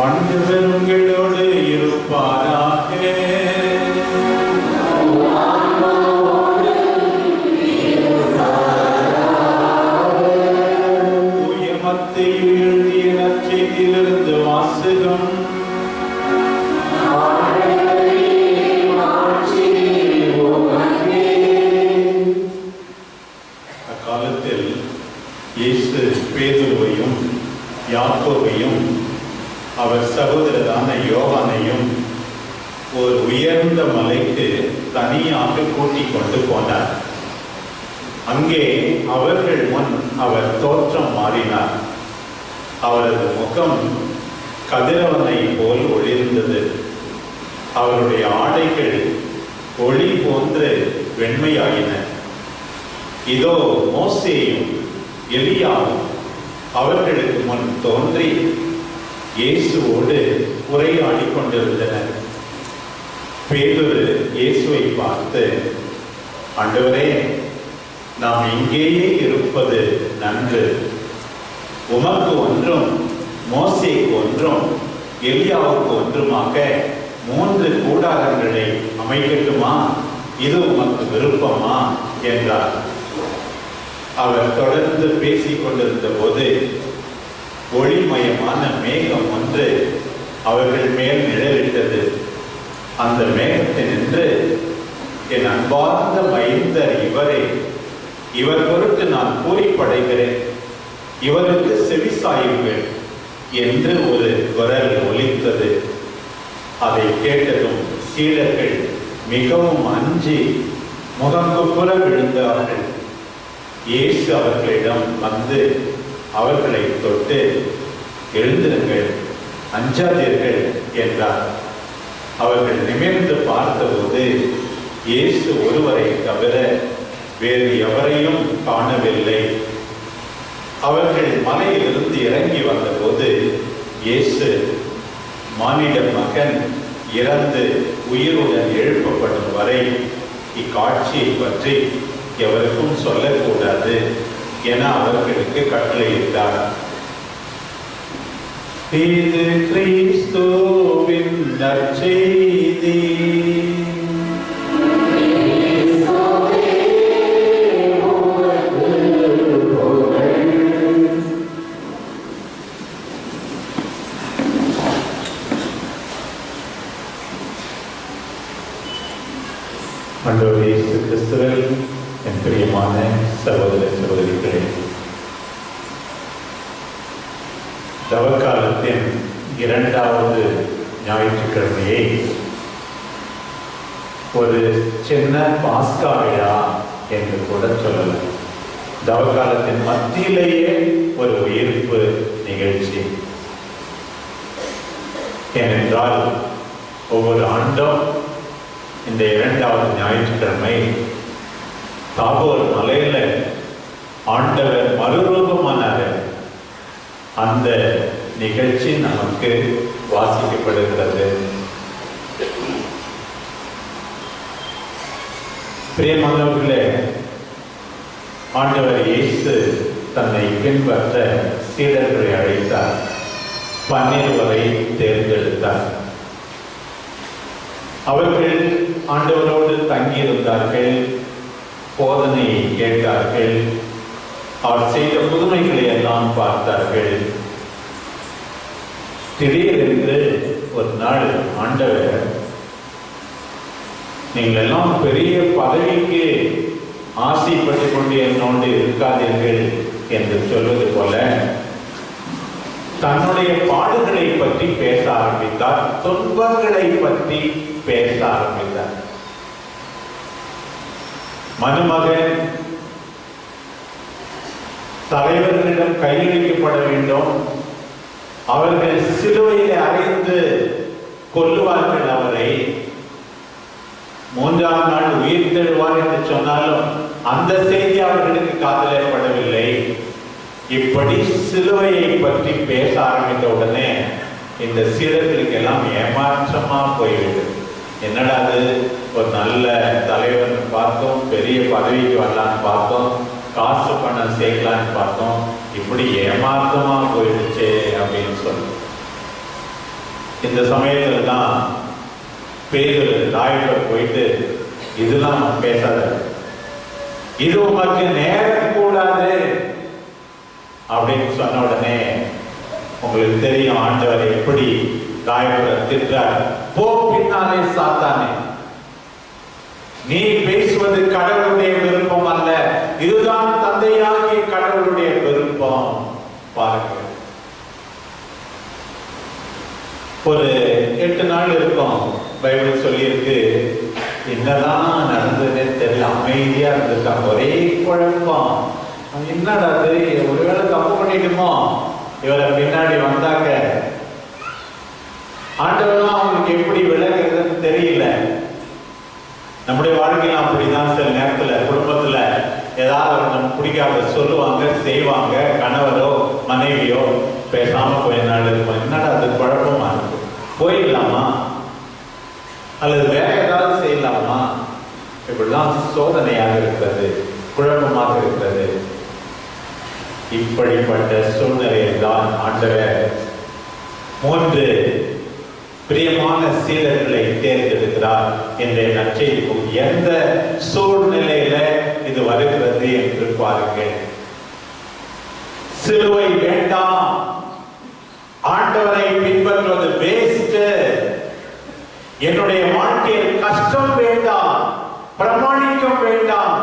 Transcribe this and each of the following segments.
ஆண்டவர் உங்களோடு இருப்பாராக. தூய மத்தேயு எழுதிய நற்செய்தியிலிருந்து வாசகம். அக்காலத்தில் இயேசு பேதுருவையும் யாக்கோபையும் அவர் சகோதரரான யோவானையும் ஒரு உயர்ந்த மலைக்கு தனியாக கூட்டிக் கொண்டு போனார். அங்கே அவர்கள் முன் அவர் தோற்றம் மாறினார். அவரது முகம் கதிரவனை போல் ஒளிர்ந்தது. அவருடைய ஆடைகள் ஒளி போன்று வெண்மையாயின. இதோ மோசேயும் எலியாவும் அவர்களுக்கு முன் தோன்றி இயேசுவோடு உரையாடி கொண்டிருந்தனர். பேதுரு இயேசுவை பார்த்து, ஆண்டவரே, நாம் இங்கேயே இருப்பது நன்று. உமக்கு ஒன்றும் மோசேக்கு ஒன்றும் எலியாவுக்கு ஒன்றுமாக 3 கூடாரங்களை அமைக்கட்டுமா? இது உமக்கு விருப்பமா என்றார். அவர் தொடர்ந்து பேசிக் கொண்டிருந்த போது ஒளிமயமான மேகம் ஒன்று அவர்கள் மேல் நிழலிட்டது. அந்த மேகத்தினின்று, என் அன்பார்ந்த மைந்தர் இவரே, இவர் பொருட்டு நான் பூரிப்படைகிறேன், இவருக்கு செவிசாயுங்கள் என்று ஒரு குரல் ஒலித்தது. அதை கேட்டதும் சீடர்கள் மிகவும் அஞ்சி முகங்குப்புற விழுந்தார்கள். இயேசு அவர்களிடம் வந்து அவர்களை தொட்டு, எழுந்திருங்கள், அஞ்சாதீர்கள் என்றார். அவர்கள் நிமிர்ந்து பார்த்தபோது இயேசு ஒருவரை தவிர வேறு எவரையும் காணவில்லை. அவர்கள் மலையிலிருந்து இறங்கி வந்தபோது இயேசு, மானிட மகன் இறந்து உயிருடன் எழுப்பப்படும் வரை இக்காட்சியை பற்றி எவருக்கும் சொல்லக்கூடாது என அவர்களுக்கு கட்டளையிட்டார். இது கிறிஸ்துவின் நற்செய்தி. ஆண்டவர் இயேசு கிறிஸ்துவில் என் பிரியமான சகோதர சகோதரிகளே, தவக்காலத்தின் 2வது ஞாயிற்றுக்கிழமையை ஒரு சின்ன பாஸ்கா விழா என்று கூட சொல்லலாம். தவக்காலத்தின் மத்தியிலேயே ஒரு உயிர்ப்பு நிகழ்ச்சி. ஏனென்றால் ஒவ்வொரு ஆண்டும் இந்த 2வது ஞாயிற்றுக்கிழமை தாபோர் மலையில ஆண்டவர் மறுரூபமானார். அந்த நிகழ்ச்சி நமக்கு வாசிக்கப்படுகிறது. பிரியமானவர்களே, ஆண்டவர் இயேசு தன்னை பின்பற்ற சீடர்களை அழைத்தார். 12 தேர்ந்தெடுத்தார். அவர்கள் ஆண்டவரோடு தங்கியிருந்தார்கள், போதனையை கேட்டார்கள், அவர் செய்த புதுமைகளை எல்லாம் பார்த்தார்கள். திடீரென்று ஒரு நாள் ஆண்டவர், நீங்கள் எல்லாம் பெரிய பதவிக்கு ஆசைப்பட்டு கொண்டு என்னோடு இருக்காதீர்கள் என்று சொல்வது போல தன்னுடைய பாடுகளை பற்றி பேச ஆரம்பித்தார். துன்பங்களை பற்றி பேச ஆரம்பித்தார். மருமகன் தலைவர்களிடம் கையளிக்கப்பட வேண்டும், அவர்கள் சிலுவையில் அறைந்து கொல்லுவார்கள், அவரை 3ஆம் நாள் உயிர் தெழுவார் என்று சொன்னாலும் அந்த செய்தி அவர்களுக்கு காதலேற்படவில்லை. இப்படி சிலுவையை பற்றி பேச ஆரம்பித்த உடனே இந்த சீடர்களுக்கு எல்லாம் ஏமாற்றமா போய்விடும். என்னடா அது, ஒரு நல்ல தலைவர் பார்த்தோம், பெரிய பதவிக்கு வரலான்னு பார்த்தோம், காசு பணம் சேர்க்கலான்னு பார்த்தோம், இப்படி ஏமாற்றமா போயிடுச்சு அப்படின்னு சொல்லி இந்த சமயத்தில் தான் பேதுரு ராயப்பர் போயிட்டு, இதெல்லாம் பேசாத, இது உனக்கு நேரம் கூடாது அப்படின்னு சொன்ன உடனே உங்களுக்கு தெரியும் ஆண்டவர் எப்படி ராயப்பரை திட்டார். போ பின்னாலே சாத்தானே, நீ பேசுவது கடவுளுடைய விருப்பம் அல்ல, இதுதான் தந்தையாகிய கடவுளுடைய விருப்பம். பாருங்க, ஒரு 8 நாள் இருக்கும் பைபிள் சொல்லியிருக்கு. என்னதான் நடந்ததுன்னு தெரியல, அமைதியா இருந்திருக்காங்க, ஒரே குழப்பம். என்னடா ஒருவேளை தப்பு பண்ணிட்டுமோ, இவரை பின்னாடி வந்தாங்க. ஆண்டவரும் அவங்களுக்கு எப்படி விளக்குறதுன்னு தெரியல. நம்முடைய வாழ்க்கையில அப்படிதான் சில நேரத்துல குடும்பத்துல ஏதாவது நமக்கு பிடிக்காத சொல்லுவாங்க, செய்வாங்க. கணவரோ மனைவியோ பேசாம கொஞ்ச நாள் இருக்கும். என்னடா அது குழப்பமா இருக்கு, போயிடலாமா அல்லது வேற ஏதாவது செய்யலாமா? இப்படிதான் சோதனையாக இருக்கிறது, குழப்பமாக இருக்கிறது. இப்படிப்பட்ட சூழ்நிலையில் தான் ஆண்டவர் 3 பிரியமான சீடர்களை தேர்ந்தெடுக்கிறார் என்ற நற்செய்திக்கும். எந்த சூழ்நிலையில இது வருகிறது என்று பாருங்கள். சிலுவை வேண்டாம், ஆண்டவரை பின்பற்றுவது வேஸ்ட், என்னுடைய வாழ்க்கையில் கஷ்டம் வேண்டாம், பிரமாணிக்கம் வேண்டாம்,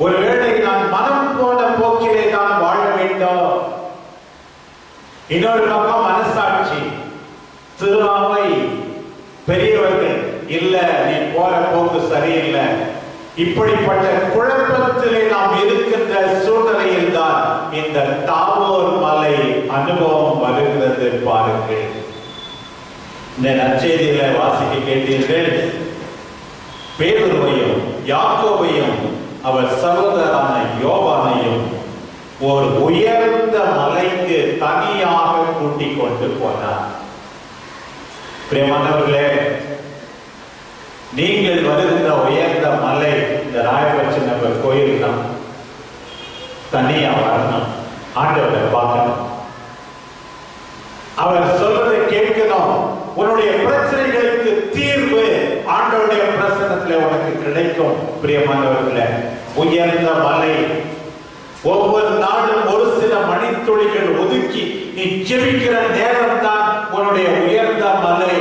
ஒருவேளை நான் மனம் போன போக்கிலே தான் வாழ வேண்டும். இன்னொரு பக்கம் மனசாட்சி, சிறுமை, பெரியவர்கள் இல்ல நீ போற போக்கு சரியில்லை. இப்படிப்பட்ட குழப்பத்திலே நாம் இருக்கின்ற சூழ்நிலையில் தான் இந்த தாபோர் மலை அனுபவம் வருகிறது. பாருங்கள், இந்த நற்செய்தியில வாசிக்க கேட்டீர்கள். பேதுருவையும் யாக்கோபையும் அவர் சகோதரரான யோவானையும் ஒரு உயர்ந்த மலைக்கு தனியாக கூட்டிக் கொண்டு போனார். பிரியமானவர்களே, நீங்கள் வருகின்ற உயர்ந்த மலை இந்த ராயப்பர் கோயில் தான். தனியா வரணும், ஆண்டவரை பார்க்கணும், அவர் சொல்றதை கேட்கணும். உன்னுடைய பிரச்சனைகளுக்கு தீர்வு ஆண்டவருடைய பிரசன்னத்தில் உனக்கு கிடைக்கும். பிரியமானவர்களே, உயர்ந்த மலை, ஒவ்வொரு நாளும் ஒரு சில மணித்துளிகள் ஒதுக்கி நீ ஜெபிக்கிற நேரம் தான் உன்னுடைய உயர்ந்த மலை.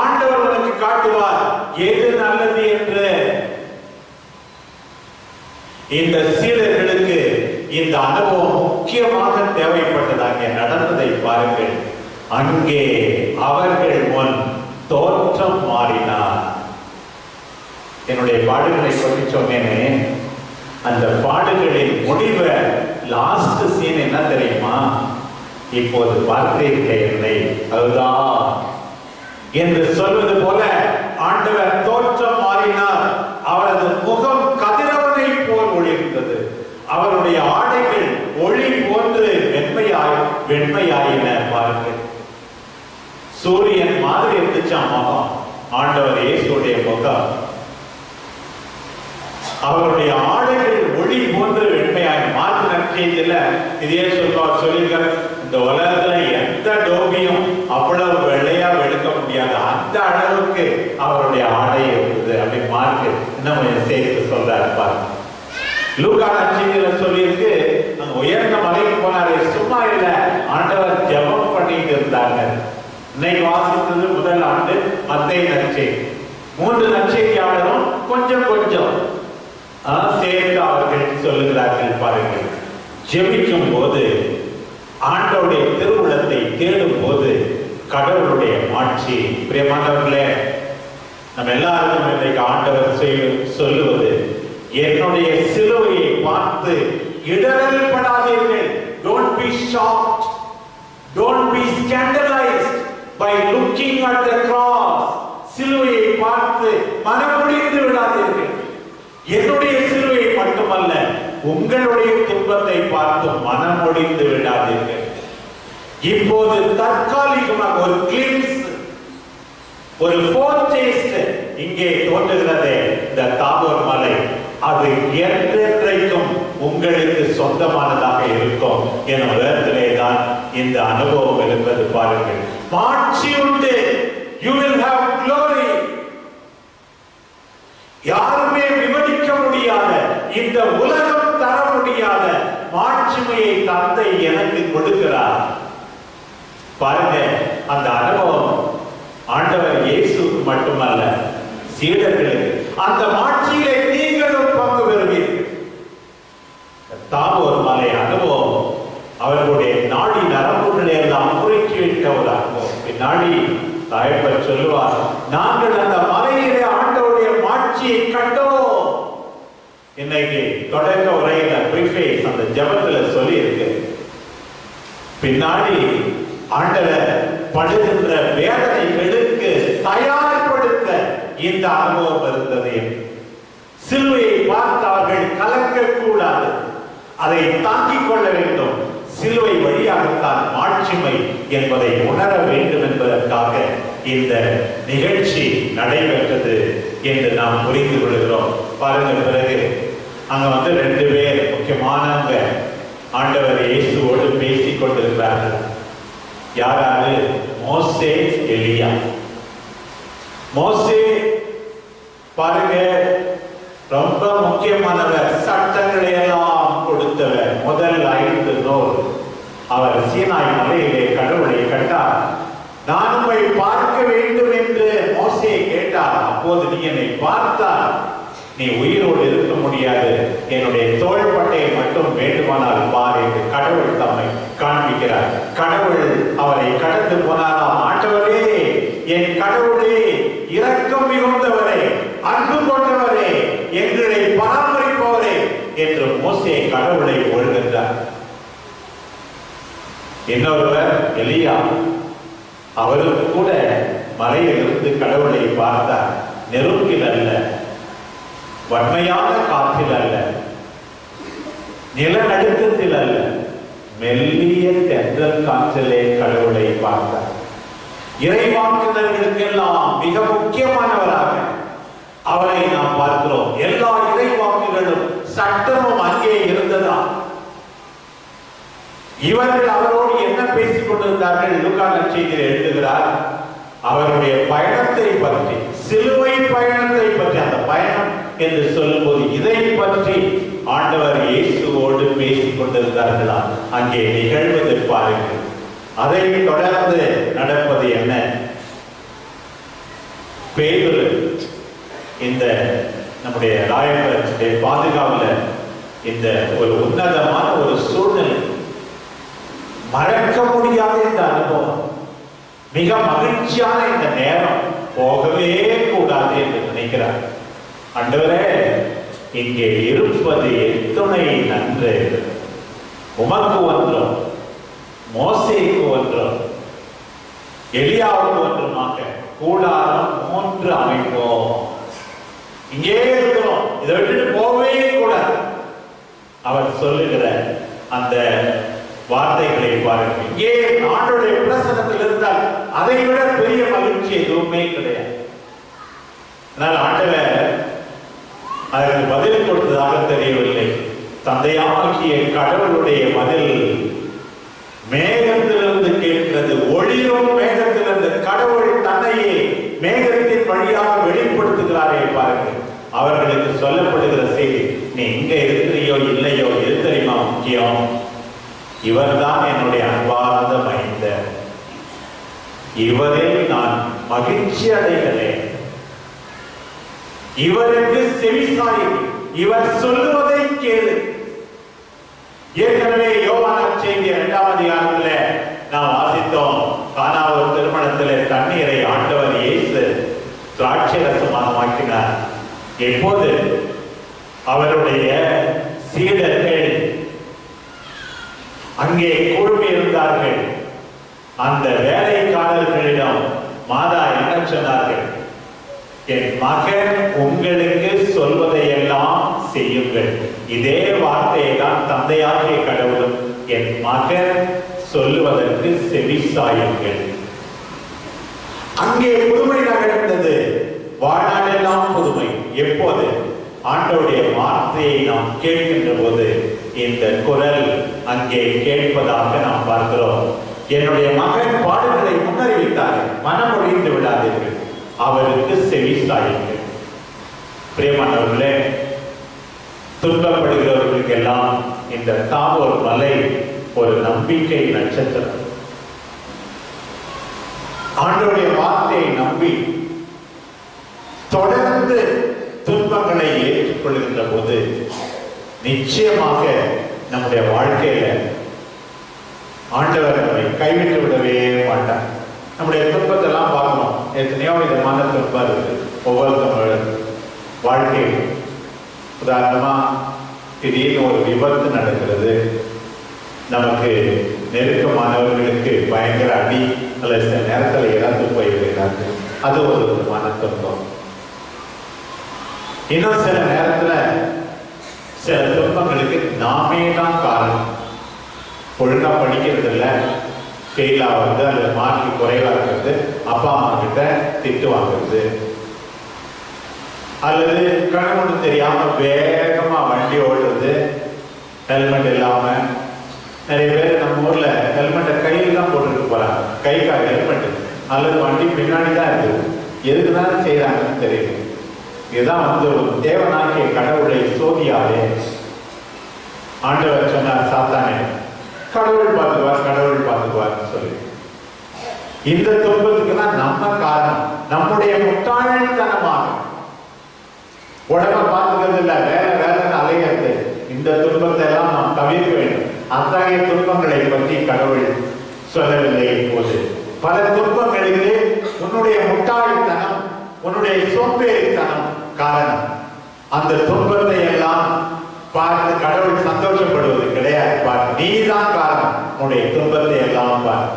ஆண்டவர் உனக்கு காட்டுவார் எது நல்லது என்று. இந்த சீடர்களுக்கு இந்த அனுபவம் முக்கியமாக தேவைப்பட்டதாக நடந்ததை பாருங்கள். அங்கே அவர்கள் முன் தோற்றம் மாறினார். என்னுடைய பாடுகளை சொல்லி சொன்னேனே, அந்த பாடுகளின் முடிவை லாஸ்ட் சீன் என்ன தெரியுமா? இப்போது பார்த்தீர்கள் என்னை, அதுதான் என்று சொல்வது போல ஆண்டவர் தோற்றம் மாறினார். அவரது முகம் கதிரவனை போல் ஒளிர்ந்தது, அவருடைய ஆடைகள் ஒளி போன்று வெண்மையாயின. பாருங்கள், சூரியன் மாதிரி இருந்துச்சாம் முகம், ஆண்டவர் இயேசுடைய முகம். அவருடைய ஆடைகள் ஒளி போன்று வெண்மையாய் மாற்று நற்செய்தியில இதே சொல்லியிருக்கார். இந்த உலகத்துல எந்த டோபியும் அவ்வளவு வெள்ளையா வெளுக்க முடியாது, அந்த அளவுக்கு அவருடைய ஆடை இருக்குது. அப்படி மாற்று இன்னும் சேர்த்து சொல்றாரு பாருங்க. லூக்கா நற்செய்தியில சொல்லியிருக்கு, அங்க உயர்ந்த மலைக்கு போனாரு. சும்மா இல்ல, ஆண்டவர் ஜெபம் பண்ணிட்டு இருந்தாங்க. இன்னைக்கு வாசித்தது முதல் ஆண்டு மத்தேயு நற்செய்தி. 3 நற்செய்தியாளரும் கொஞ்சம் கொஞ்சம் சேர்த்து அவர்கள் சொல்லுகிறார்கள். பாருங்கள், ஜெபிக்கும் போது, ஆண்டவருடைய திருவுளத்தை தேடும் போது கடவுளுடைய மாட்சி. பிரியமானவர்களே, நம்ம எல்லாருக்கும் இன்றைக்கு ஆண்டவர் சொல்லுவது, என்னுடைய சிலுவையை பார்த்து இடரல் படாதீர்கள். Don't be shocked, don't be scandalized by looking at the cross. சிலுவையை பார்த்து மனமுடிந்து விடாதீர்கள். என்னுடைய சிலுவை மட்டுமல்ல, உங்களுடைய துன்பத்தை பார்த்து மனமுடிந்து விடாதீர்கள். இப்போது தற்காலிகமாக ஒரு கிளிம்ஸ், ஒரு ஃபோர்டேஸ்ட் இங்கே தோன்றுகிறது. இந்த தாபோர் மலை அது என்றென்றைக்கும் உங்களுக்கு சொந்தமானதாக இருக்கும் என்ற விதத்திலே தான் இந்த இந்த அனுபவம் இருந்தது பாருங்கள். மாட்சி உண்டு. You will have glory. யாருமே விவரிக்க முடியாத, இந்த உலகம் தர முடியாத மாட்சிமையை தந்தை எனக்கு கொடுக்கிறார். பாருங்க, அந்த அனுபவம் ஆண்டவர் இயேசுக்கு மட்டுமல்ல, சீடர்களுக்கு. அந்த மாட்சியிலே நீங்களும் பங்கு பெறுவீர்கள். தாபோர் மலை அனுபவம் அவர்களுடைய நாடி நரம்புகளை எல்லாம் குறுக்கிவிட்ட ஒரு அனுபவம். பின்னாடி தாயப்பர் சொல்லுவார், நாங்கள் அந்த மலையிலே ஆண்டவருடைய மாட்சியை கண்டோம். இன்னைக்கு தொடக்க உரையில ப்ரீஃபேஸ் அந்த ஜெபத்துல சொல்லி இருக்கு. பின்னாடி ஆண்டவர் படுகின்ற வேதனைகளுக்கு தயார்படுத்த இந்த அனுபவம் இருந்தது. சிலுவையை பார்த்தார்கள், கலங்கக்கூடாது, அதை தாங்கிக் கொள்ள வேண்டும். சிலுவை வழியாகத்தான் மாட்சிமை என்பதை உணர வேண்டும் என்பதற்காக இந்த நிகழ்ச்சி நடைபெற்றது என்று நாம் புரிந்து கொள்கிறோம். பாருங்கள், பிறகு அங்க வந்து 2 பேர் முக்கியமானவங்க ஆண்டவர் இயேசுவோடு பேசிக் கொண்டிருக்கிறார்கள். யாராரு? மோசே, எலியா. மோசே பாருங்க, ரொம்ப முக்கியமானவர், சட்டங்களை எல்லாம் கொடுத்தவர். முதல் 5 நூல் அவர் சீனாய் மலையிலே கடவுளை கண்டார். நான் உம்மை பார்க்க வேண்டும் என்று மோசே கேட்டார். அப்போது நீ என்னை பார்த்தால் நீ உயிரோடு இருக்க முடியாது, என்னுடைய தோள்பட்டையை மட்டும் வேண்டுமானால் பார் என்று கடவுள் தம்மை காண்பிக்கிறார். கடவுள் அவரை கடந்து போனாராம். ஆண்டவரே, என் கடவுளே, இரக்கம் மிகுந்தவரே, அன்பு கொண்டவரே, எங்களை பராமரிப்பவரே என்று மோசே கடவுளை புகழ்கின்றார். இன்னொருவர் எலியா, அவருக்கு கூட மலையிலிருந்து கடவுளை பார்த்தார். நெருப்பில் அல்ல, வன்மையான காற்றில் அல்ல, நிலநடுக்கத்தில் அல்ல, மெல்லிய தென்றல் காற்றிலே கடவுளை பார்த்தார். இறைவாக்குனர்களுக்கெல்லாம் மிக முக்கியமானவராக அவரை நாம் பார்க்கிறோம். எல்லா இறைவாக்குகளும் சட்டமும் அங்கே இருந்ததா? இவர்கள் அவரோடு என்ன பேசிக் கொண்டிருந்தார்கள்? லூக்கா நற்செய்தியில் எழுதுகிறார், அவருடைய பயணத்தை பற்றி, சிலுவை பயணத்தை பற்றி. அந்த பயணம் என்று சொல்லும்போது இதை பற்றி ஆண்டவர் இயேசுவோடு பேசிக் கொண்டிருந்தார்களா? அங்கே நிகழ்வது பாருங்கள். அதை தொடர்ந்து நடப்பது என்ன? பேதுரு இந்த நம்முடைய ராயபுரத்தை பாதுகாவல இந்த ஒரு உன்னதமான ஒரு சூழ்நிலை, மறக்க முடியாத இந்த அனுபவம், மிக மகிழ்ச்சியான இந்த நேரம் போகவே கூடாது என்று நினைக்கிறார். ஆண்டவரே, இங்கே இருப்பது எத்துணை நன்று, உமக்கு ஒன்றும், மோசேக்கு ஒன்றும், எலியாவுக்கு ஒன்றுமாக கூடாரம் 3 அமைப்போம். இங்கே இருக்கிறோம், இதை விட்டுட்டு போகவே கூடாது. அவர் சொல்லுகிற அந்த வார்த்தைகளை பாருங்கள். இங்கே ஆண்டவருடைய பிரசன்னத்தில் இருந்தால் அதை விட பெரிய மகிழ்ச்சி எதுவுமே கிடையாது. ஆனால் ஆண்டவர் அதற்கு பதில் கொடுத்ததாக தெரியவில்லை. தந்தையாகிய கடவுளுடைய பதில் மேகத்திலிருந்து கேட்கிறது. ஒளிரும் மேகத்திலிருந்து கடவுள் தன்னையே மேகத்தின் வழியாக வெளிப்படுத்துகிறாரே பாருங்கள். அவர்களுக்கு சொல்லப்படுகிற செய்தி, நீ இங்க இருக்கிறியோ இல்லையோ, எது தெரியுமா முக்கியம்? இவர்தான் என்னுடைய அன்பார்ந்த மைந்தர், இவரில் நான் மகிழ்ச்சி அடைகிறேன், இவருக்கு செவிசாய், இவர் சொல்லுவதை கேளு. ஏற்கனவே யோவான் நற்செய்தி 2ஆம் அதிகாரத்தில் நாம் வாசித்தோம். கானா ஒரு திருமணத்திலே தண்ணீரை ஆண்டவர் இயேசு திராட்சை ரசமாக மாற்றினார். எப்போது அவருடைய சீடர்கள் அங்கே குழுமி இருந்தார்கள், அந்த வேலைக்காரர்களிடம் மாதா என்ன சொன்னார்கள்? என் மகன் உங்களுக்கு சொல்வதையெல்லாம் செய்யுங்கள். இதே வார்த்தையை தான் தந்தையாகிய கடவுளும் என் மகன் சொல்லுவதற்கு செவிசாயுங்கள். அங்கே புதுமை நகர்ந்தது, வாழ்நாளெல்லாம் புதுமை. எப்போது? ஆண்டவருடைய வார்த்தையை நாம் கேட்கின்ற போது இந்த குரல் அங்கே கேட்பதாக நாம் பார்க்கிறோம். என்னுடைய மகன் பாடுகளை முன்னறிவித்தார், மனம் ஒழிந்து விடாதீர்கள், அவருக்கு செவி சாயுங்கள். பிரியமானவர்களே, துன்பப்படுகிறவர்களுக்கெல்லாம் இந்த தாபோர் மலை ஒரு நம்பிக்கை நட்சத்திரம். ஆண்டவருடைய வார்த்தையை நம்பி தொடர்ந்து துன்பங்களை ஏற்றுக்கொள்கின்ற போது நிச்சயமாக நம்முடைய வாழ்க்கையில ஆண்டவர் நம்மை கைவிட்டு விடவே மாட்டார். நம்முடைய துன்பத்தை எல்லாம் பார்க்கணும். எத்தனையோ விதமான துன்பம் இருக்கு ஒவ்வொருத்தவங்களோட வாழ்க்கையில். உதாரணமா திடீர்னு ஒரு விபத்து நடக்கிறது, நமக்கு நெருக்கமானவர்களுக்கு பயங்கர அடி அல்லது சில நேரத்தில் இறந்து போய்விடுகிறார்கள், அது ஒரு விதமான துன்பம். இன்னும் சில நேரத்துல சில துன்பங்களுக்கு நாமே தான் காரணம். ஒழுங்கா படிக்கிறது இல்லை, ஃபெயில் ஆகிறது அல்லது மார்க் குறைவா இருக்கிறது, அப்பா அம்மா கிட்ட திட்டு வாங்குறது, அல்லது கணவனு தெரியாம வேகமா வண்டி ஓடுறது, ஹெல்மெட் இல்லாம. நிறைய பேர் நம்ம ஊர்ல ஹெல்மெட்டை கையில் தான் போட்டுட்டு போறாங்க, கைக்காக ஹெல்மெட் அல்லது வண்டி பின்னாடி தான் இருக்குது. எதுக்குதான் செய்யறாங்கன்னு தெரியும். இதுதான் தேவனாகிய கடவுளை சோதியாதே. ஆண்டவர் சொன்னார் சாத்தானே, கடவுள் பார்த்துக்குவார், கடவுள் பார்த்துக்குவார்னு சொல்லி. இந்த துன்பத்துக்கு தான் நம்ம காரணம். நம்முடைய முட்டாள்தனமாக உடம்ப பார்த்துக்கிறது இல்லை, வேற வேலைன்னு அலைகிறது. இந்த துன்பத்தை எல்லாம் நாம் தவிர்க்க வேண்டும். அத்தகைய துன்பங்களை பற்றி கடவுள் சொல்லவில்லை. போது பல துன்பங்களுக்கு உன்னுடைய முட்டாள்தனம், உன்னுடைய சோம்பேறித்தனம் காரணம். அந்த துன்பத்தை எல்லாம் பார்த்து கடவுள் சந்தோஷப்படுவது கிடையாது. பார், நீதான் காரணம், உன்னுடைய துன்பத்தை எல்லாம் பார்.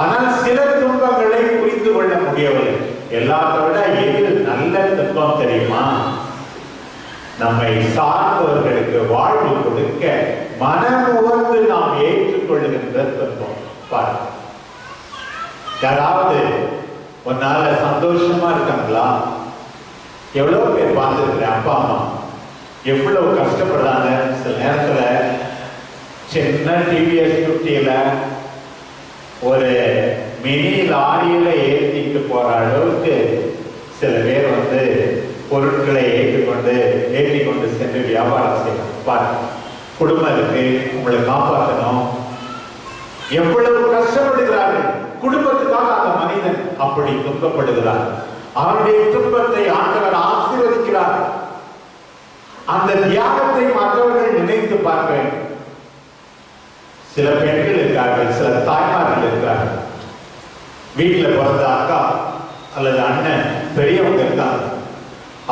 ஆனால் சில துன்பங்களை புரிந்து கொள்ள முடியவில்லை. எல்லாத்தை விட எது நல்ல துன்பம் தெரியுமா? நம்மை சார்ந்தவர்களுக்கு வாழ்வு கொடுக்க மனமுவந்து நாம் ஏற்றுக்கொள்ளுகின்ற துன்பம். பார், யாராவது உன்னால சந்தோஷமா இருக்காங்களா? எவ்வளவு பேர் பார்த்துருக்கிறேன், அப்பா அம்மா எவ்வளவு கஷ்டப்படுறாங்க. சில நேரத்துல சின்ன டிவிஎஸ் 50ல ஒரு மினி லாரியில ஏற்றிட்டு போற அளவுக்கு சில பேர் பொருட்களை ஏற்றிக்கொண்டு சென்று வியாபாரம் செய்யணும். குடும்பம் இருக்கு, உங்களை காப்பாற்றணும். எவ்வளவு கஷ்டப்படுகிறார்கள் குடும்பத்துக்காக அந்த மனிதன். அப்படி துன்பப்படுகிறார். அவருடைய துன்பத்தை ஆண்டவர் ஆசீர்வதிக்கிறார். அந்த தியாகத்தை மற்றவர்கள் நினைத்து பார்க்க வேண்டும். சில பெண்கள் இருக்கார்கள், சில தாய்மார்கள் இருக்கார்கள். வீட்டில் பிறந்த அக்கா அல்லது அண்ணன் பெரியவங்க இருக்காங்க.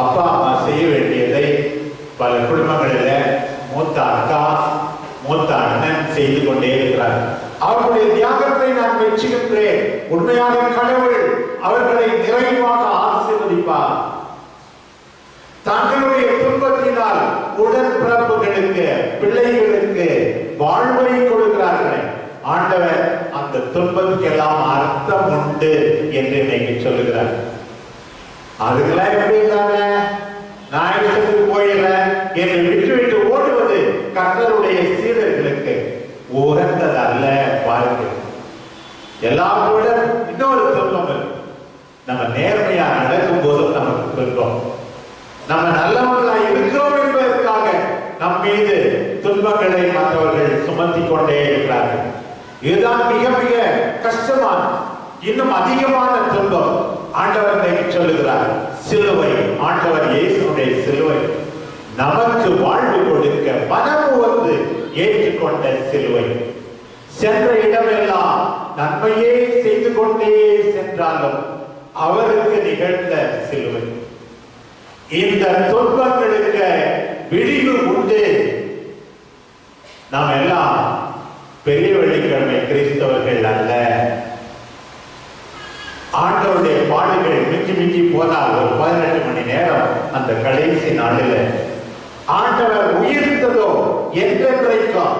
அப்பா அம்மா செய்ய வேண்டியதை பல குடும்பங்களில் மூத்த அக்கா மூத்த அண்ணன் செய்து கொண்டே இருக்கிறார். அவர்களுடைய தியாகத்தை நான் மெச்சுகின்றேன். உண்மையாக கடவுள் அவர்களை நிறைவாக ஆசீர்வதிப்பார். தங்களுடைய துன்பத்தினால் உடன்பிறப்புகளுக்கு பிள்ளைகளுக்கு வாழ்வை கொடுக்கிறார்கள். ஆண்டவர் அந்த துன்பத்துக்கெல்லாம் அர்த்தம் உண்டு என்று இன்னைக்கு சொல்லுகிறார். அதுக்கெல்லாம் எப்படி இருந்தாங்க, நான் இடத்துக்கு போயிடுறேன் என்று விட்டுவிட்டு ஓடுவது கர்த்தருடைய சீடர்களுக்கு உகந்ததல்ல. பாருங்கள், எல்லாரோட இன்னொரு துன்பம் இருக்கு. நம்ம நேர்மையா நடக்கும் போதும் நமக்கு துன்பம். நம்ம நல்லவர்களா இருக்கிறோம் என்பதற்காக நம் மீது துன்பங்களை மற்றவர்கள் சுமத்தி கொண்டே இருக்கிறார்கள். இதுதான் மிக மிக கஷ்டமான, இன்னும் அதிகமான துன்பம். ஆண்டவர் சொல்லுகிறார், சிலுவை, ஆண்டவர் இயேசுடைய சிலுவை நமக்கு வாழ்வு கொடுக்க மனமுவந்து ஏற்றுக்கொண்ட சிலுவை. சென்ற இடமெல்லாம் நன்மையே செய்து கொண்டே சென்றாலும் அவருக்கு நிகழ்ந்த சிலுவை. இந்த துன்பங்களுக்கு விடிவு உண்டு. நாம் எல்லாம் பெரிய வெள்ளிக்கிழமை கிறிஸ்தவர்கள் அல்ல. ஆண்டவருடைய பாடுகள் மிஞ்சி மிஞ்சி போனால் ஒரு 18 மணி நேரம் அந்த கடைசி நாளில் ஆண்டவர் உயிர்த்ததோ என்றென்றைக்கும்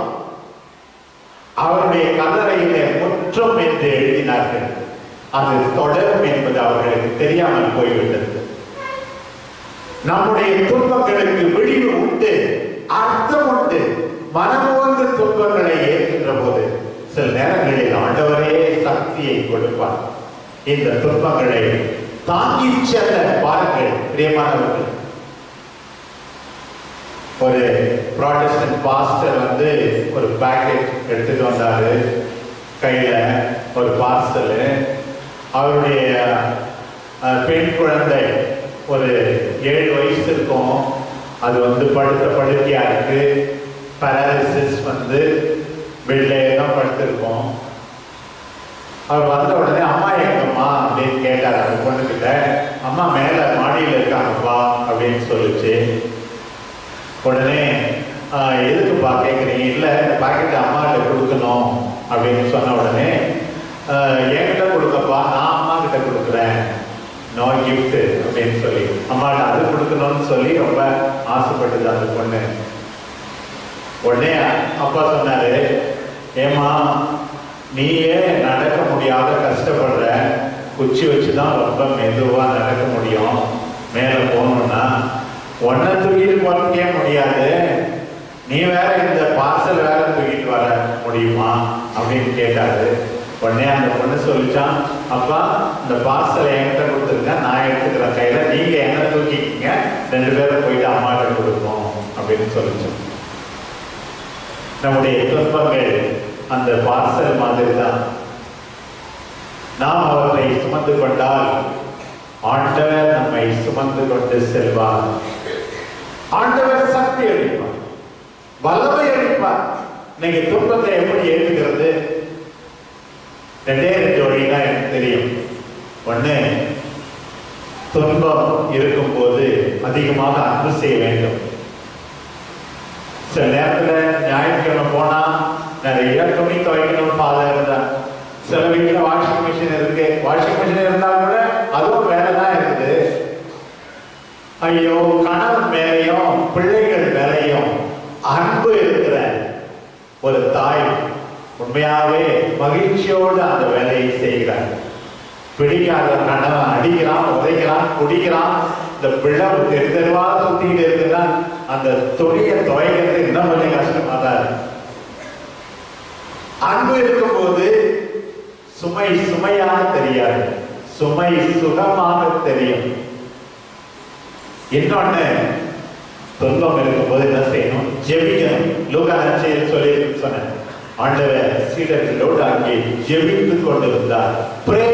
அவருடைய கல்லறையிலே முற்றும் என்று எழுதினார்கள். அது தொடரும் என்பது அவர்களுக்கு தெரியாமல் போய்விட்டது. நம்முடைய துன்பங்களுக்கு விழிவு உண்டு, அர்த்தம் உண்டு. மனமுவந்து துன்பங்களை ஏற்கின்ற போது சில நேரம் சக்தியை கொடுப்பார். இந்த துன்பங்களை தாங்கி செல்ல பாருங்கள் பிரியமானவர்கள். ஒரு புராட்டஸ்டன்ட் பாஸ்டர் வந்து ஒரு பேக்கெட் எடுத்துட்டு வந்தாரு, கையில ஒரு பார்சல். அவருடைய பெண் குழந்தை ஒரு 7 வயசு இருக்கும். அது வந்து படுக்கையா இருக்கு, பேரலிசிஸ் வந்து பெட்ல தான் படுத்திருக்கோம். அவர் வந்த உடனே அம்மா எங்கம்மா அப்படின்னு கேட்டார் அந்த பொண்ணுகிட்ட. அம்மா மேல மாடியில் இருக்காங்கப்பா அப்படின்னு சொல்லிச்சு. உடனே எதுக்குப்பா கேட்குறீங்க? இல்லை இந்த பாக்கெட் அம்மாகிட்ட கொடுக்கணும் அப்படின்னு சொன்ன உடனே என்கிட்ட கொடுக்கப்பா, நான் அம்மா கிட்ட கொடுக்குறேன், நோ கிஃப்ட் அப்படின்னு சொல்லி அம்மாட்ட அது கொடுக்கணும்னு சொல்லி ரொம்ப ஆசைப்பட்டது அந்த பொண்ணு. உடனே அப்பா சொன்னாரு, ஏமா நீயே நடக்க முடியாத கஷ்டப்படுற, குச்சி வச்சுதான் ரொம்ப மெதுவா நடக்க முடியும், மேல போகணும்னா ஒன்ன தூக்கிட்டு போறதுக்கே முடியாது, நீ வேற இந்த பார்சல் வேற தூக்கிட்டு வர முடியுமா அப்படின்னு கேட்டாரு. உடனே அந்த பொண்ணு சொல்லிச்சான், அப்பா இந்த பார்சலை என்கிட்ட கொடுத்துருங்க, நான் எடுத்துக்கிறேன் கையில, நீங்க என்ன தூக்கிக்கிங்க, 2 பேரும் போயிட்டு அம்மாட்ட கொடுப்போம் அப்படின்னு சொல்லிச்சோம். நம்முடைய துன்பங்கள் அந்த பார்சல் மாதிரி தான். நாம் அவரை சுமந்து கொண்டால் ஆண்டவர் நம்மை சுமந்து கொண்டு செல்வார். ஆண்டவர் சக்தி அளிப்பார், வல்லமை அளிப்பார். நீங்க துன்பத்தை எப்படி ஏற்றுகிறது? 2 வழிதான் எனக்கு தெரியும். ஒண்ணு, துன்பம் இருக்கும் போது அதிகமாக அன்பு செய்ய வேண்டும். சில நேரத்தில் ஞாயிற்றுக்கிழமை போனா நிறைய துணி துவைக்கணும் ஃபாதர் இருந்தா. சில வீட்டுல வாஷிங் மிஷின் இருக்கு, வாஷிங் மிஷின் இருந்தா கூட அதுவும் வேலைதான் இருக்குது. ஐயோ, கணவன் மேலையும் பிள்ளைகள் மேலையும் அன்பு இருக்கிற ஒரு தாய் உண்மையாவே மகிழ்ச்சியோடு அந்த வேலையை செய்கிறார். பிடிக்காத கணவன் அடிக்கிறான், உதைக்கிறான், குடிக்கிறான், இந்த பிள்ளை தெருவா சுத்திட்டு இருக்குன்னா அந்த துணியை துவைக்கிறது இன்னும் கொஞ்சம் கஷ்டமா தான் இருக்கு. அன்பு இருக்கும் போது சுமை சுமையாக தெரியாது, சுமை சுகமாக தெரியும். இன்னொன்னு, துன்பம் இருக்கும் போது என்ன செய்யணும்? ஜெபிக்கணும். லூக்கா நற்செய்தியில் சொல்லி சொன்னேன், ஆண்டவர் சீடர்களோடு அங்கே ஜெபித்து கொண்டிருந்தார். பிரே,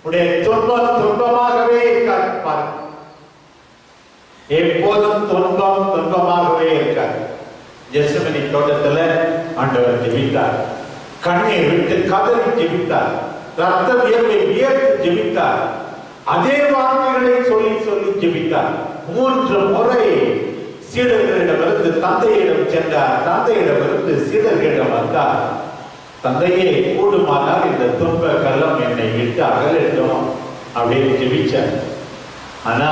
உடைய துன்பம் துன்பமாகவே இருக்காது. எப்போதும் துன்பம் துன்பமாகவே இருக்காது. கெத்செமனே தோட்டத்துல ஆண்டவர் ஜெபித்தார், கண்ணீர் விட்டு கதறி ஜெபித்தார், ரத்த வியர்வை வியர்த்து ஜெபித்தார், அதே வார்த்தைகளை சொல்லி சொல்லி ஜெபித்தார். 3 முறை சீடர்களிடமிருந்து தந்தையிடம் சென்றார், தந்தையிடமிருந்து சீடர்களிடம் வந்தார். தந்தையே, கூடுமானால் இந்த துன்ப கள்ளம் என்னை விட்டு அகலட்டும் அப்படின்னு ஜெபிச்சார். ஆனா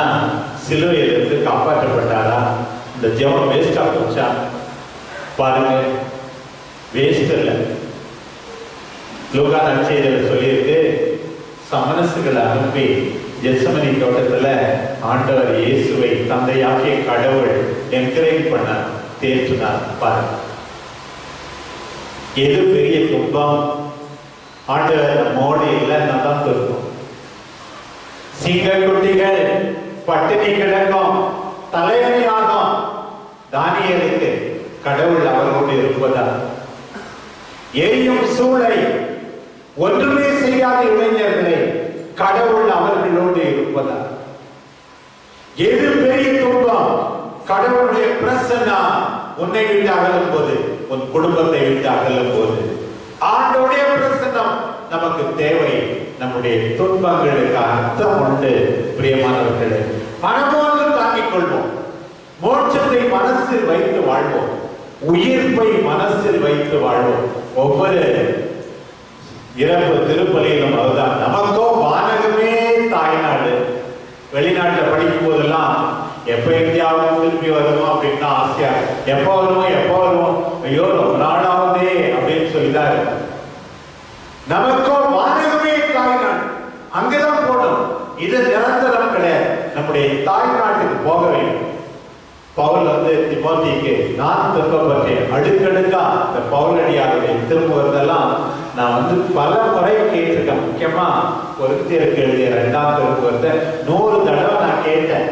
சிலுவையிலிருந்து காப்பாற்றப்பட்டாரா? இந்த ஜெபம் வேஸ்டா போச்சா? பாருங்க, வேஸ்ட் இல்லை. லூக்கா நற்செய்தியில் சொல்லியிருக்கு, சமணசுகளை அனுப்பி கெத்செமனே தோட்டத்துல ஆண்டவர் இயேசுவை தந்தையாகிய கடவுள் என்கரேஜ் பண்ணார், தேற்றினார். பாருங்க, எது பெரிய துன்பம்? ஆண்டவர் நம்மோடு இல்லைன்னா தான் துன்பம். சிங்க குட்டிகள் பட்டினி கிடக்கும், தலையணையாகும். தானியேலுக்கு கடவுள் அவரோடு இருப்பதா? எரியும் சூளை, ஒன்றுமே செய்யாத இளைஞர்களை கடவுள் அவர்களோடு இருப்பதா? எது பெரிய துன்பம்? கடவுளுடைய பிரசன்னா உன்னை விட்டு அகலும் போது, உன் குடும்பத்தை விட்டு அகலும் போது, ஆண்டவருடைய பிரசன்னம் நமக்கு தேவை. நம்முடைய துன்பங்களுக்கு அர்த்தம் உண்டு பிரியமானவர்களே. மனமோடு தாங்கிக் கொள்வோம், மோட்சத்தை மனசில் வைத்து வாழ்வோம், உயிர்ப்பை மனசில் வைத்து வாழ்வோம். ஒவ்வொரு இறப்பு திருப்பலியிலும் அதுதான். நமக்கோ வானகமே தாய்நாடு. வெளிநாட்டுல படிக்கும் போதெல்லாம் எப்ப இந்தியாவுக்கு திரும்பி வருவோம் அப்படின்னு ஆசையா, எப்ப வருவோம் எப்ப வருவோம், ஐயோ ரொம்ப நாளாவதே அப்படின்னு சொல்லிதான் இருக்கும். நமக்கோ வானகமே தாய்நாடு, அங்கதான் போனோம். இது நிரந்தரம் கிடையாது. நம்முடைய தாய்நாட்டுக்கு போக வேண்டும். பவுல் தீமோத்தேயுக்கு நான் துன்பப்பட்டேன். அடுக்கடுக்கா இந்த பவுலடியாருடைய திரும்புவதெல்லாம் நான் பல முறை கேட்டிருக்கேன். முக்கியமா கொரிந்தியருக்கு எழுதிய 2ஆம் திருமுகத்தை 100 தடவை நான் கேட்டேன்.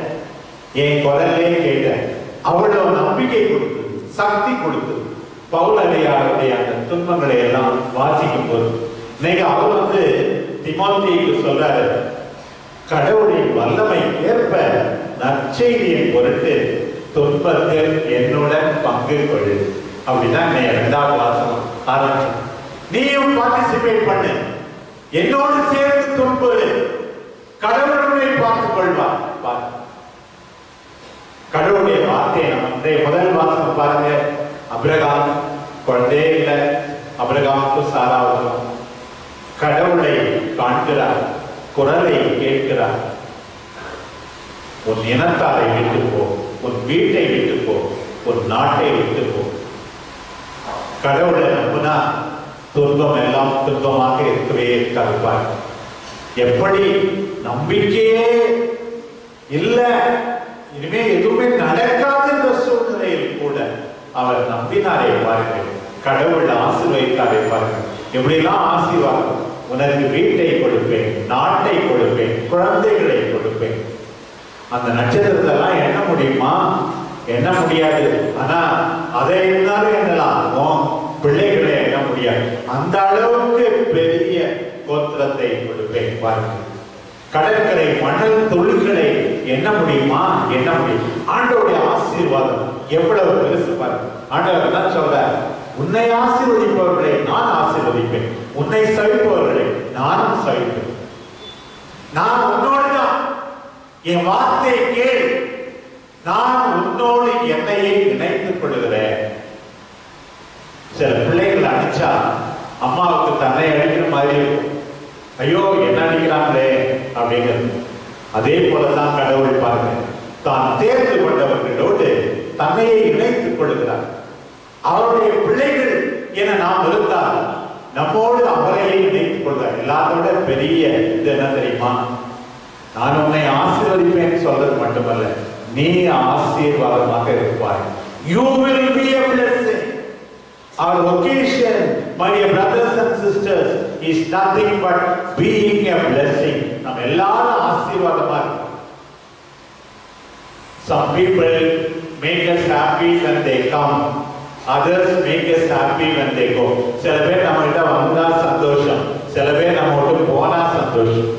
என் குரல்லே கேட்டேன். அவ்வளவு நம்பிக்கை கொடுத்து சக்தி கொடுத்து பவுலடியாருடைய அந்த துன்பங்களை எல்லாம் வாசிக்கும் போது இன்னைக்கு அவர் தீமோத்தேயுக்கு சொல்றாரு, கடவுளின் வல்லமை ஏற்ப நற்செய்தியின் பொருட்டு துன்பத்தில் என்னுடன் பங்கு கொள்ளு. அப்படின்னா 2ஆவது வாசகம் ஆரம்பிச்சு, நீயும் பார்ட்டிசிபேட் பண்ணு, என்னோடு சேர்ந்து துன்புறு, கடவுளை பார்த்துக் கொள்வார். கடவுளுடைய வார்த்தையை நம்ம முதல் வாசகம் பாருங்க. அபிரகாம் குழந்தையே இல்லை, அபிரகாமுக்கும் சாராவுக்கும் கடவுளை காண்கிறார், குரலை கேட்கிறார். உன் இனத்தாரை விட்டு போ, உன் வீட்டை விட்டு போ, உன் நாட்டை விட்டு போ. கடவுளை நம்பினா துன்பம் எல்லாம் துன்பமாக இருக்கவே இருக்காது. எப்படி நம்பிக்கையே இல்லை, இனிமே எதுவுமே நடக்காது என்ற சூழ்நிலையில் கூட அவர் நம்பினாரே பாருங்கள், கடவுள் ஆசீர்வதித்தாரே பாருங்கள். எப்படிலாம் ஆசீர்வாதம், உனக்கு வீட்டை கொடுப்பேன், நாட்டை கொடுப்பேன், குழந்தைகளை கொடுப்பேன். அந்த நட்சத்திரத்தெல்லாம் எண்ண முடியுமா? எண்ண முடியாது. ஆனா அதை என்னாலும் எண்ணலாம், பிள்ளைகளை எண்ண முடியாது. அந்த அளவுக்கு பெரிய கோத்திரத்தை கொடுப்பேன் பாருங்கள். கடற்கரை மணல் துளிகளை எண்ண முடியுமா? எண்ண முடியும். ஆண்டவருடைய ஆசீர்வாதம் எவ்வளவு பெருசு பாருங்க. ஆண்டவர் தான் சொல்றார், உன்னை ஆசீர்வதிப்பவர்களை நான் ஆசீர்வதிப்பேன், உன்னை சவிப்பவர்களை நானும் சவிப்பேன். நான் உன்னோடு தான், என் வார்த்தையை கேள், நான் உன்னோடு என்னையே இணைத்துக் கொள்கிறேன். சில பிள்ளைகள் அடிச்சா அம்மாவுக்கு தன்னை அடிக்கிற மாதிரி இருக்கும். ஐயோ என்ன அடிக்கிறாங்களே அப்படிங்கிறது. அதே போலதான் கடவுள் பாருங்க, தான் தேர்ந்து கொண்டவர்களோடு தன்னையை இணைத்துக் கொள்கிறார். அவருடைய பிள்ளைகள் என நாம் இருந்தால் நம்மோடு அவரையே இணைத்துக் கொள்கிறார். எல்லாத்தோட பெரிய இது என்ன தெரியுமா? நான் உன்னை ஆசீர்வதிப்பேன் சொல்றது மட்டுமல்ல, நீ ஆசீர்வாதமாக இருப்பாய். You will be a blessing. Our vocation, my dear brothers and sisters, is nothing but being a blessing. நாம் எல்லாரும் ஆசீர்வாதமா இருக்கோம். Some people make us happy when they come. Others make us happy when they go. சில பேர் நம்ம கிட்ட வந்தா சந்தோஷம், சில பேர் நம்ம விட்டு போனா சந்தோஷம்.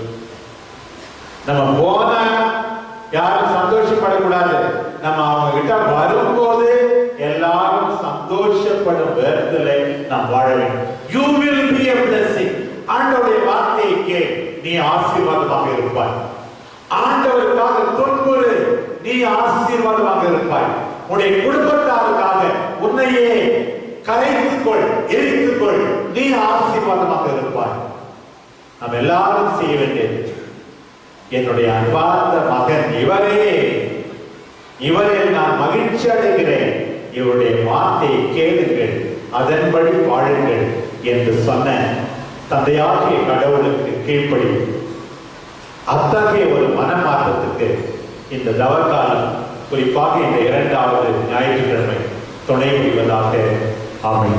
நம்ம போனா யாரும் சந்தோஷப்படக்கூடாது, நம்ம அவங்க கிட்ட வரும்போது எல்லாரும் சந்தோஷப்படும் விதத்திலே நாம் வாழ வேண்டும். You will be a blessing. ஆண்டவருடைய வார்த்தையை கேள், நீ ஆசீர்வாதமாக இருப்பாய். ஆண்டவருக்காக துன்புறு, நீ ஆசீர்வாதமாக இருப்பாய். உன்னுடைய குடும்பத்தாருக்காக உன்னையே கரைத்துக் கொள், எரித்துக் கொள், நீ ஆசீர்வாதமாக இருப்பாய். நாம் எல்லாரும் செய்ய வேண்டியது, என்னுடைய அன்பார்ந்த மகன் இவரே, இவரில் நான் மகிழ்ச்சி அடைகிறேன், இவருடைய வார்த்தையை கேளுங்கள், அதன்படி வாழுங்கள் என்று சொன்ன தந்தையாகிய கடவுளுக்கு கீழ்ப்படி அத்தகைய ஒரு மனமாற்றத்துக்கு இந்த தவக்காலம், குறிப்பாக இந்த 2வது ஞாயிற்றுக்கிழமை துணை புரிவதாக ஆமென்.